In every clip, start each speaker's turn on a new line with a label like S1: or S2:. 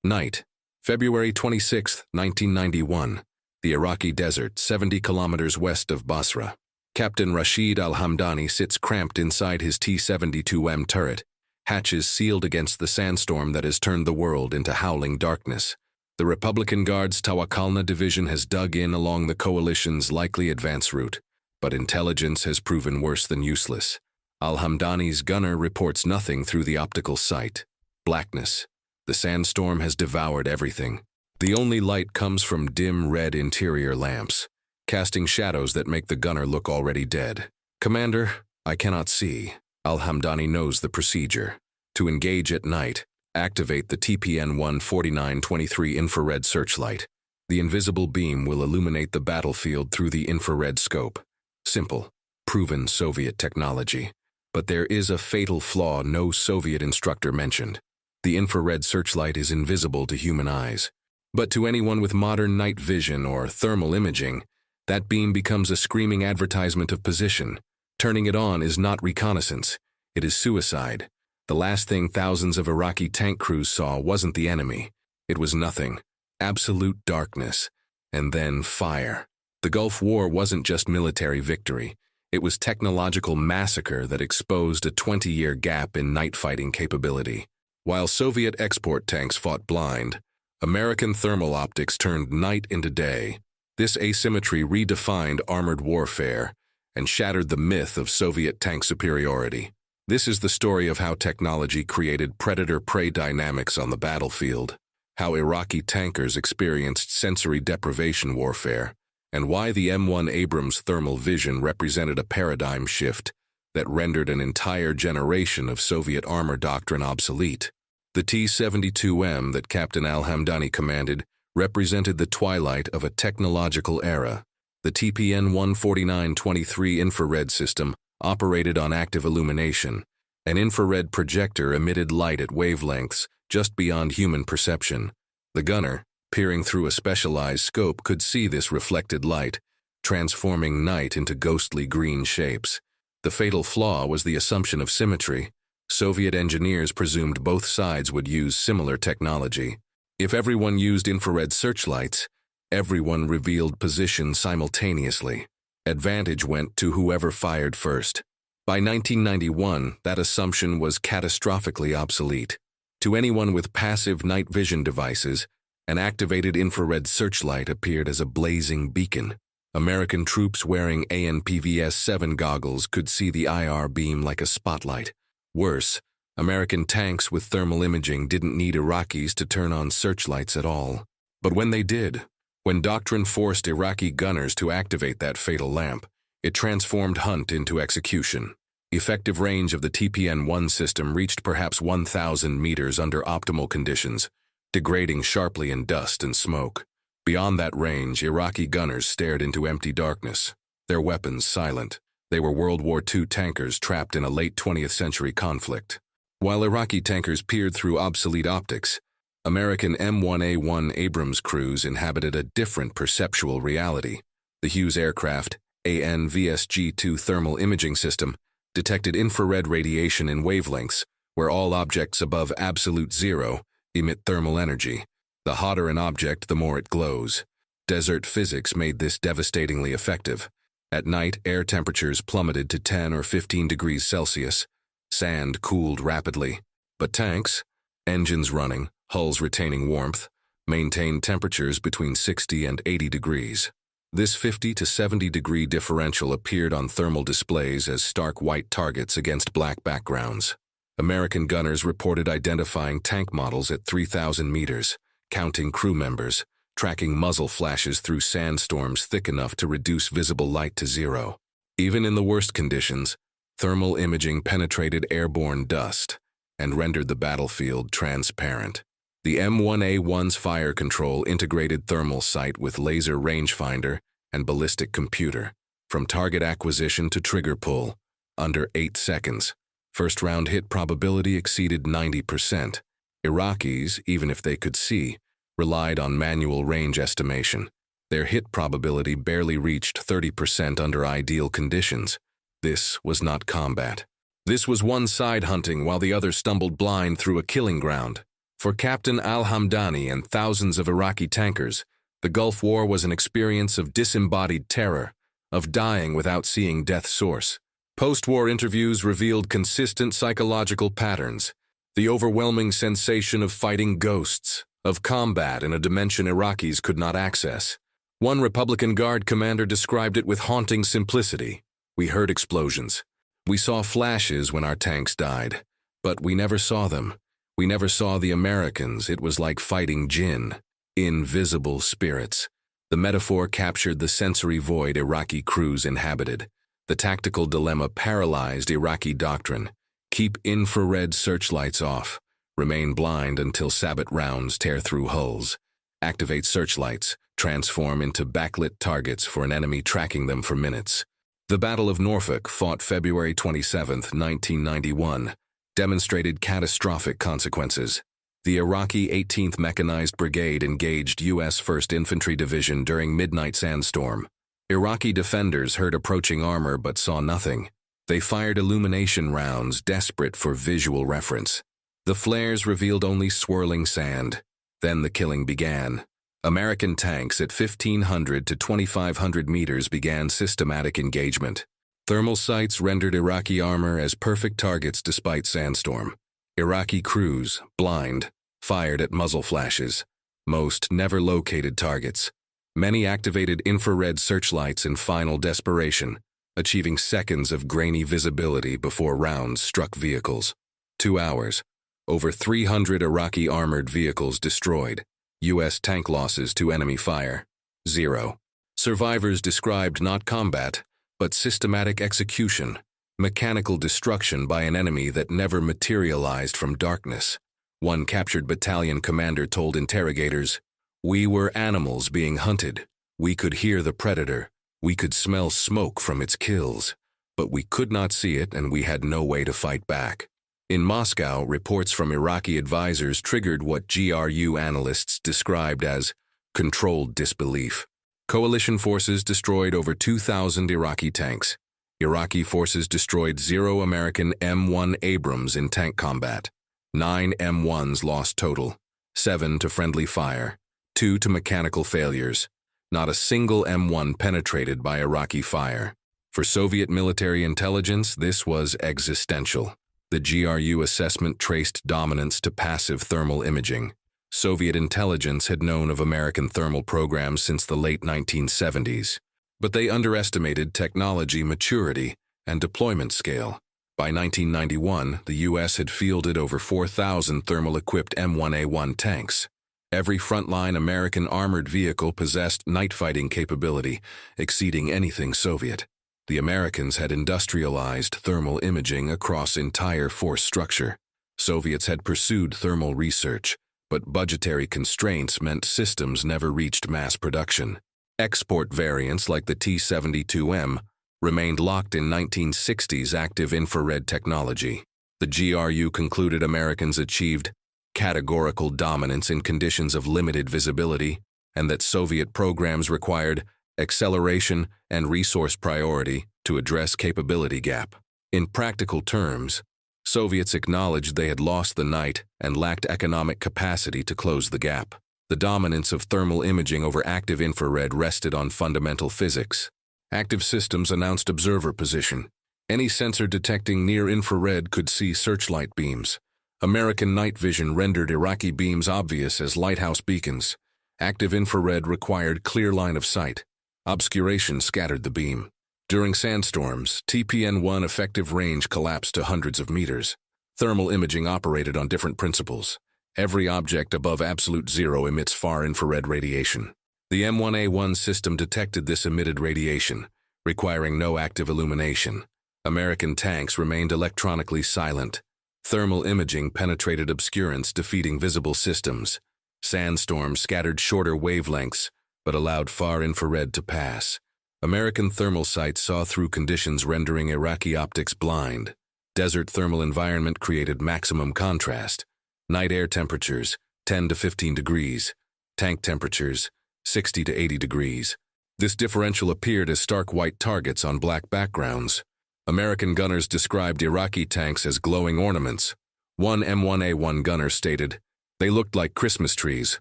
S1: Night, February 26, 1991. The Iraqi desert, 70 kilometers west of Basra. Captain Rashid al-Hamdani sits cramped inside his T-72M turret, hatches sealed against the sandstorm that has turned the world into howling darkness. The Republican Guard's Tawakkalna division has dug in along the coalition's likely advance route, but intelligence has proven worse than useless. Al-Hamdani's gunner reports nothing through the optical sight. Blackness. The sandstorm has devoured everything. The only light comes from dim red interior lamps, casting shadows that make the gunner look already dead. "Commander, I cannot see." Al-Hamdani knows the procedure. To engage at night, activate the TPN-14923 infrared searchlight. The invisible beam will illuminate the battlefield through the infrared scope. Simple, proven Soviet technology. But there is a fatal flaw no Soviet instructor mentioned. The infrared searchlight is invisible to human eyes. But to anyone with modern night vision or thermal imaging, that beam becomes a screaming advertisement of position. Turning it on is not reconnaissance, it is suicide. The last thing thousands of Iraqi tank crews saw wasn't the enemy. It was nothing. Absolute darkness. And then fire. The Gulf War wasn't just military victory. It was technological massacre that exposed a 20-year gap in night fighting capability. While Soviet export tanks fought blind, American thermal optics turned night into day. This asymmetry redefined armored warfare and shattered the myth of Soviet tank superiority. This is the story of how technology created predator-prey dynamics on the battlefield, how Iraqi tankers experienced sensory deprivation warfare, and why the M1 Abrams thermal vision represented a paradigm shift that rendered an entire generation of Soviet armor doctrine obsolete. The T-72M that Captain al-Hamdani commanded represented the twilight of a technological era. The TPN-14923 infrared system operated on active illumination. An infrared projector emitted light at wavelengths just beyond human perception. The gunner, peering through a specialized scope, could see this reflected light, transforming night into ghostly green shapes. The fatal flaw was the assumption of symmetry. Soviet engineers presumed both sides would use similar technology. If everyone used infrared searchlights, everyone revealed position simultaneously. Advantage went to whoever fired first. By 1991, that assumption was catastrophically obsolete. To anyone with passive night vision devices, an activated infrared searchlight appeared as a blazing beacon. American troops wearing ANPVS-7 goggles could see the IR beam like a spotlight. Worse, American tanks with thermal imaging didn't need Iraqis to turn on searchlights at all. But when they did, when doctrine forced Iraqi gunners to activate that fatal lamp, it transformed hunt into execution. Effective range of the TPN-1 system reached perhaps 1,000 meters under optimal conditions, degrading sharply in dust and smoke. Beyond that range, Iraqi gunners stared into empty darkness, their weapons silent. They were World War II tankers trapped in a late 20th century conflict. While Iraqi tankers peered through obsolete optics, American M1A1 Abrams crews inhabited a different perceptual reality. The Hughes aircraft AN/VSG-2 thermal imaging system detected infrared radiation in wavelengths, where all objects above absolute zero emit thermal energy. The hotter an object, the more it glows. Desert physics made this devastatingly effective. At night, air temperatures plummeted to 10 or 15 degrees Celsius. Sand cooled rapidly. But tanks, engines running, hulls retaining warmth, maintained temperatures between 60 and 80 degrees. This 50 to 70 degree differential appeared on thermal displays as stark white targets against black backgrounds. American gunners reported identifying tank models at 3,000 meters, counting crew members, tracking muzzle flashes through sandstorms thick enough to reduce visible light to zero. Even in the worst conditions, thermal imaging penetrated airborne dust and rendered the battlefield transparent. The M1A1's fire control integrated thermal sight with laser rangefinder and ballistic computer, from target acquisition to trigger pull, under 8 seconds. First round hit probability exceeded 90%. Iraqis, even if they could see, relied on manual range estimation. Their hit probability barely reached 30% under ideal conditions. This was not combat. This was one side hunting while the other stumbled blind through a killing ground. For Captain al-Hamdani and thousands of Iraqi tankers, the Gulf War was an experience of disembodied terror, of dying without seeing death's source. Post-war interviews revealed consistent psychological patterns, the overwhelming sensation of fighting ghosts, of combat in a dimension Iraqis could not access. One Republican Guard commander described it with haunting simplicity. We heard explosions. We saw flashes when our tanks died, but we never saw them. We never saw the Americans. It was like fighting jinn, invisible spirits. The metaphor captured the sensory void Iraqi crews inhabited. The tactical dilemma paralyzed Iraqi doctrine. Keep infrared searchlights off. Remain blind until sabot rounds tear through hulls. Activate searchlights. Transform into backlit targets for an enemy tracking them for minutes. The Battle of Norfolk, fought February 27, 1991, demonstrated catastrophic consequences. The Iraqi 18th Mechanized Brigade engaged U.S. 1st Infantry Division during midnight sandstorm. Iraqi defenders heard approaching armor but saw nothing. They fired illumination rounds, desperate for visual reference. The flares revealed only swirling sand. Then the killing began. American tanks at 1,500 to 2,500 meters began systematic engagement. Thermal sights rendered Iraqi armor as perfect targets despite sandstorm. Iraqi crews, blind, fired at muzzle flashes. Most never located targets. Many activated infrared searchlights in final desperation, achieving seconds of grainy visibility before rounds struck vehicles. 2 hours. Over 300 Iraqi armored vehicles destroyed. U.S. tank losses to enemy fire, 0. Survivors described not combat, but systematic execution, mechanical destruction by an enemy that never materialized from darkness. One captured battalion commander told interrogators, "We were animals being hunted. We could hear the predator. We could smell smoke from its kills. But we could not see it and we had no way to fight back." In Moscow, reports from Iraqi advisors triggered what GRU analysts described as controlled disbelief. Coalition forces destroyed over 2,000 Iraqi tanks. Iraqi forces destroyed 0 American M1 Abrams in tank combat. 9 M1s lost total, 7 to friendly fire, 2 to mechanical failures. Not a single M1 penetrated by Iraqi fire. For Soviet military intelligence, this was existential. The GRU assessment traced dominance to passive thermal imaging. Soviet intelligence had known of American thermal programs since the late 1970s, but they underestimated technology maturity and deployment scale. By 1991, the U.S. had fielded over 4,000 thermal-equipped M1A1 tanks. Every frontline American armored vehicle possessed night fighting capability, exceeding anything Soviet. The Americans had industrialized thermal imaging across entire force structure. Soviets had pursued thermal research, but budgetary constraints meant systems never reached mass production. Export variants like the T-72M remained locked in 1960s active infrared technology. The GRU concluded Americans achieved categorical dominance in conditions of limited visibility, and that Soviet programs required acceleration and resource priority to address capability gap. In practical terms, Soviets acknowledged they had lost the night and lacked economic capacity to close the gap. The dominance of thermal imaging over active infrared rested on fundamental physics. Active systems announced observer position. Any sensor detecting near-infrared could see searchlight beams. American night vision rendered Iraqi beams obvious as lighthouse beacons. Active infrared required clear line of sight. Obscuration scattered the beam. During sandstorms, TPN-1 effective range collapsed to hundreds of meters. Thermal imaging operated on different principles. Every object above absolute zero emits far infrared radiation. The M1A1 system detected this emitted radiation, requiring no active illumination. American tanks remained electronically silent. Thermal imaging penetrated obscurance, defeating visible systems. Sandstorms scattered shorter wavelengths, but allowed far infrared to pass. American thermal sights saw through conditions rendering Iraqi optics blind. Desert thermal environment created maximum contrast. Night air temperatures, 10 to 15 degrees. Tank temperatures, 60 to 80 degrees. This differential appeared as stark white targets on black backgrounds. American gunners described Iraqi tanks as glowing ornaments. One M1A1 gunner stated, They looked like Christmas trees,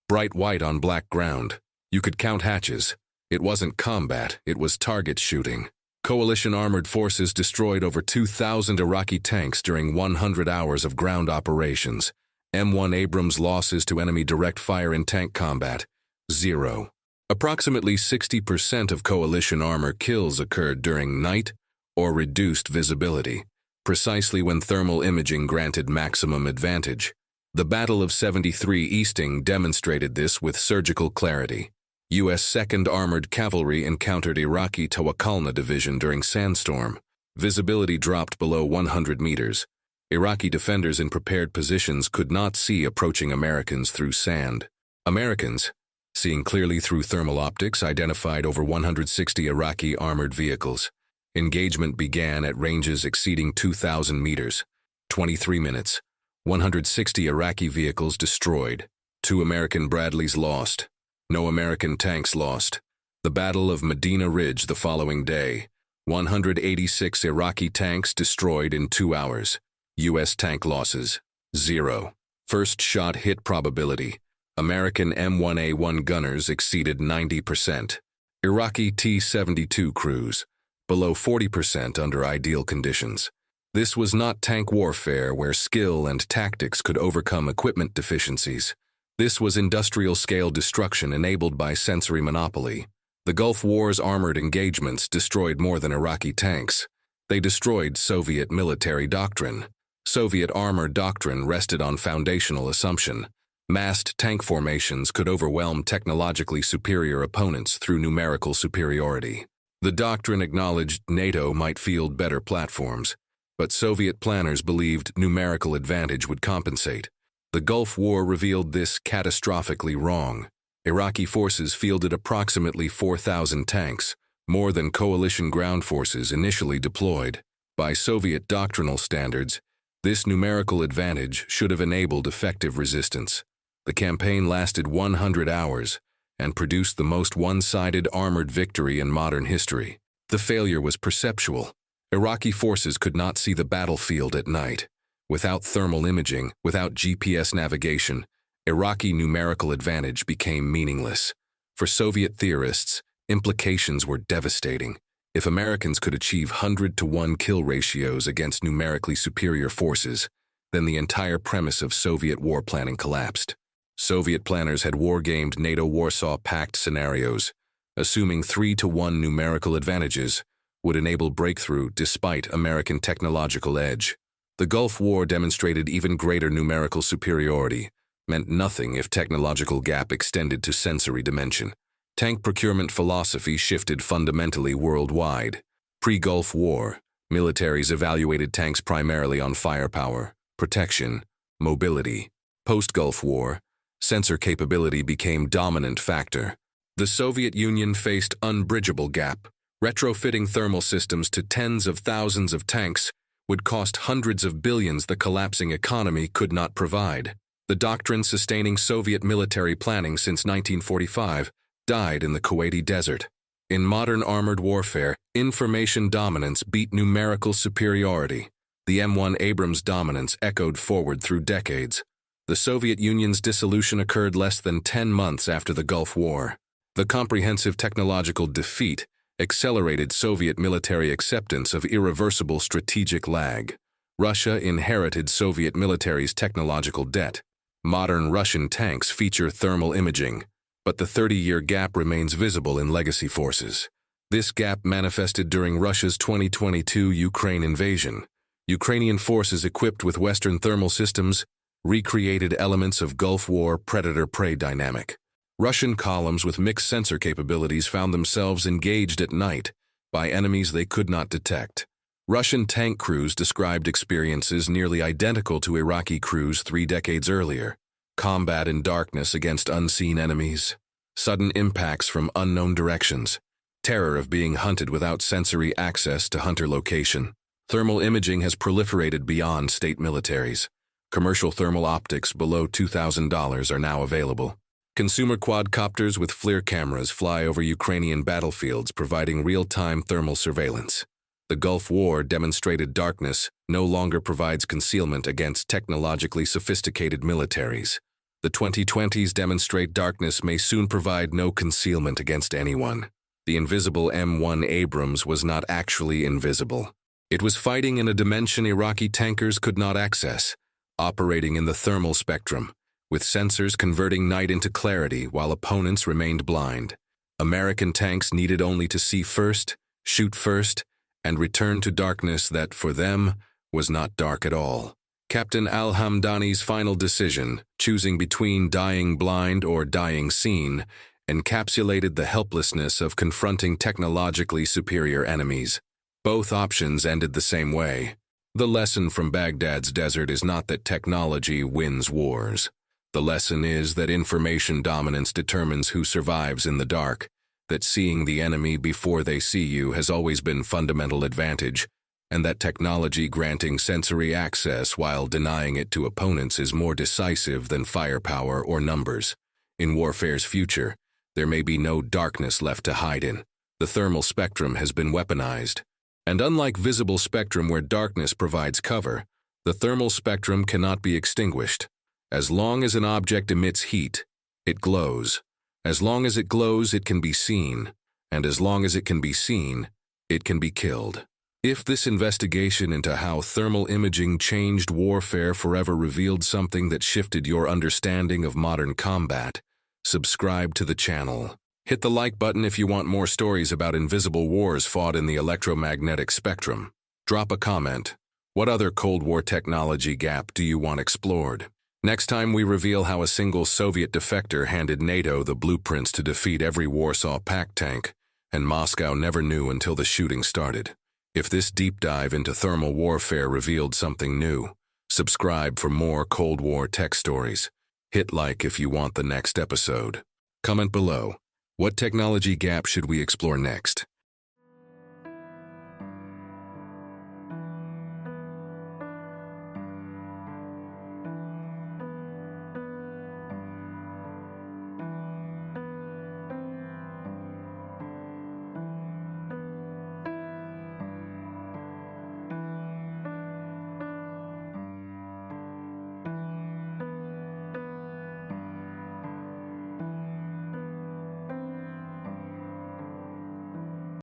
S1: bright white on black ground. You could count hatches. It wasn't combat, it was target shooting. Coalition armored forces destroyed over 2,000 Iraqi tanks during 100 hours of ground operations. M1 Abrams losses to enemy direct fire in tank combat, 0. Approximately 60% of coalition armor kills occurred during night or reduced visibility, precisely when thermal imaging granted maximum advantage. The Battle of 73 Easting demonstrated this with surgical clarity. U.S. 2nd Armored Cavalry encountered Iraqi Tawakkalna Division during sandstorm. Visibility dropped below 100 meters. Iraqi defenders in prepared positions could not see approaching Americans through sand. Americans, seeing clearly through thermal optics, identified over 160 Iraqi armored vehicles. Engagement began at ranges exceeding 2,000 meters. 23 minutes. 160 Iraqi vehicles destroyed. 2 American Bradleys lost. No American tanks lost. The Battle of Medina Ridge the following day. 186 Iraqi tanks destroyed in 2 hours. U.S. tank losses, 0. First shot hit probability. American M1A1 gunners exceeded 90%. Iraqi T-72 crews, below 40% under ideal conditions. This was not tank warfare where skill and tactics could overcome equipment deficiencies. This was industrial-scale destruction enabled by sensory monopoly. The Gulf War's armored engagements destroyed more than Iraqi tanks. They destroyed Soviet military doctrine. Soviet armor doctrine rested on foundational assumption. Massed tank formations could overwhelm technologically superior opponents through numerical superiority. The doctrine acknowledged NATO might field better platforms, but Soviet planners believed numerical advantage would compensate. The Gulf War revealed this catastrophically wrong. Iraqi forces fielded approximately 4,000 tanks, more than coalition ground forces initially deployed. By Soviet doctrinal standards, this numerical advantage should have enabled effective resistance. The campaign lasted 100 hours and produced the most one-sided armored victory in modern history. The failure was perceptual. Iraqi forces could not see the battlefield at night. Without thermal imaging, without GPS navigation, Iraqi numerical advantage became meaningless. For Soviet theorists, implications were devastating. If Americans could achieve 100-to-1 kill ratios against numerically superior forces, then the entire premise of Soviet war planning collapsed. Soviet planners had wargamed NATO Warsaw Pact scenarios, assuming 3-to-1 numerical advantages would enable breakthrough despite American technological edge. The Gulf War demonstrated even greater numerical superiority, meant nothing if technological gap extended to sensory dimension. Tank procurement philosophy shifted fundamentally worldwide. Pre-Gulf War, militaries evaluated tanks primarily on firepower, protection, mobility. Post-Gulf War, sensor capability became dominant factor. The Soviet Union faced unbridgeable gap. Retrofitting thermal systems to tens of thousands of tanks would cost hundreds of billions the collapsing economy could not provide. The doctrine sustaining Soviet military planning since 1945 died in the Kuwaiti desert. In modern armored warfare, information dominance beat numerical superiority. The M1 Abrams dominance echoed forward through decades. The Soviet Union's dissolution occurred less than 10 months after the Gulf War. The comprehensive technological defeat accelerated Soviet military acceptance of irreversible strategic lag. Russia inherited Soviet military's technological debt. Modern Russian tanks feature thermal imaging, but the 30-year gap remains visible in legacy forces. This gap manifested during Russia's 2022 Ukraine invasion. Ukrainian forces equipped with Western thermal systems recreated elements of Gulf War predator-prey dynamic. Russian columns with mixed sensor capabilities found themselves engaged at night by enemies they could not detect. Russian tank crews described experiences nearly identical to Iraqi crews 3 decades earlier. Combat in darkness against unseen enemies. Sudden impacts from unknown directions. Terror of being hunted without sensory access to hunter location. Thermal imaging has proliferated beyond state militaries. Commercial thermal optics below $2,000 are now available. Consumer quadcopters with FLIR cameras fly over Ukrainian battlefields, providing real-time thermal surveillance. The Gulf War demonstrated darkness no longer provides concealment against technologically sophisticated militaries. The 2020s demonstrate darkness may soon provide no concealment against anyone. The invisible M1 Abrams was not actually invisible. It was fighting in a dimension Iraqi tankers could not access, operating in the thermal spectrum, with sensors converting night into clarity while opponents remained blind. American tanks needed only to see first, shoot first, and return to darkness that, for them, was not dark at all. Captain al-Hamdani's final decision, choosing between dying blind or dying seen, encapsulated the helplessness of confronting technologically superior enemies. Both options ended the same way. The lesson from Baghdad's desert is not that technology wins wars. The lesson is that information dominance determines who survives in the dark, that seeing the enemy before they see you has always been fundamental advantage, and that technology granting sensory access while denying it to opponents is more decisive than firepower or numbers. In warfare's future, there may be no darkness left to hide in. The thermal spectrum has been weaponized. And unlike visible spectrum where darkness provides cover, the thermal spectrum cannot be extinguished. As long as an object emits heat, it glows. As long as it glows, it can be seen. And as long as it can be seen, it can be killed. If this investigation into how thermal imaging changed warfare forever revealed something that shifted your understanding of modern combat, subscribe to the channel. Hit the like button if you want more stories about invisible wars fought in the electromagnetic spectrum. Drop a comment. What other Cold War technology gap do you want explored? Next time we reveal how a single Soviet defector handed NATO the blueprints to defeat every Warsaw Pact tank, and Moscow never knew until the shooting started. If this deep dive into thermal warfare revealed something new, subscribe for more Cold War tech stories. Hit like if you want the next episode. Comment below. What technology gap should we explore next?